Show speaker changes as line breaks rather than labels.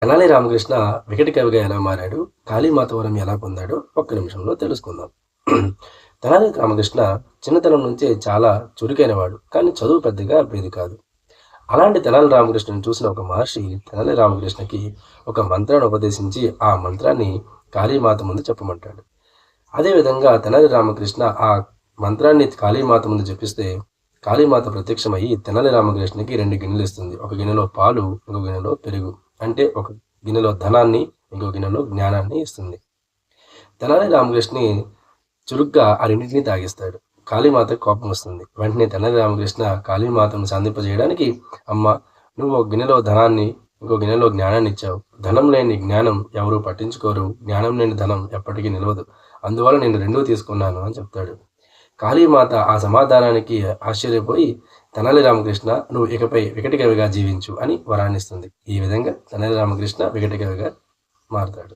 తెనాలి రామకృష్ణ వికట కవిగా ఎలా మారాడు, కాళీమాత వరం ఎలా పొందాడో ఒక్క నిమిషంలో తెలుసుకుందాం. తెనాలి రామకృష్ణ చిన్నతనం నుంచే చాలా చురుకైనవాడు, కానీ చదువు పెద్దగా అబ్బేది కాదు. అలాంటి తెనాలి రామకృష్ణను చూసిన ఒక మహర్షి తెనాలి రామకృష్ణకి ఒక మంత్రాన్ని ఉపదేశించి ఆ మంత్రాన్ని కాళీమాత ముందు చెప్పమంటాడు. అదేవిధంగా తెనాలి రామకృష్ణ ఆ మంత్రాన్ని కాళీమాత ముందు జపిస్తే కాళీమాత ప్రత్యక్షమయ్యి తెనాలి రామకృష్ణకి 2 గిన్నెలు ఇస్తుంది. ఒక గిన్నెలో పాలు, ఇంకో గిన్నెలో పెరుగు. అంటే ఒక గిన్నెలో ధనాన్ని, ఇంకో గిన్నెలో జ్ఞానాన్ని ఇస్తుంది. తెనాలి రామకృష్ణని చురుగ్గా ఆ రెండింటినీ తాగిస్తాడు. కాళీమాతకు కోపం వస్తుంది. వెంటనే తెనాలి రామకృష్ణ కాళీమాతను శాంతింపజేయడానికి, అమ్మ, నువ్వు ఒక గిన్నెలో ధనాన్ని, ఇంకో గిన్నెలో జ్ఞానాన్ని ఇచ్చావు. ధనం లేని జ్ఞానం ఎవరు పట్టించుకోరు, జ్ఞానం లేని ధనం ఎప్పటికీ నిలవదు. అందువల్ల నేను రెండూ తీసుకున్నాను అని చెప్తాడు. కాళీమాత ఆ సమాధానానికి ఆశ్చర్యపోయి, తెనాలి రామకృష్ణ, నువ్వు ఇకపై వికట కవిగా జీవించు అని వరాన్నిస్తుంది. ఈ విధంగా తెనాలి రామకృష్ణ వికట కవిగా మారతాడు.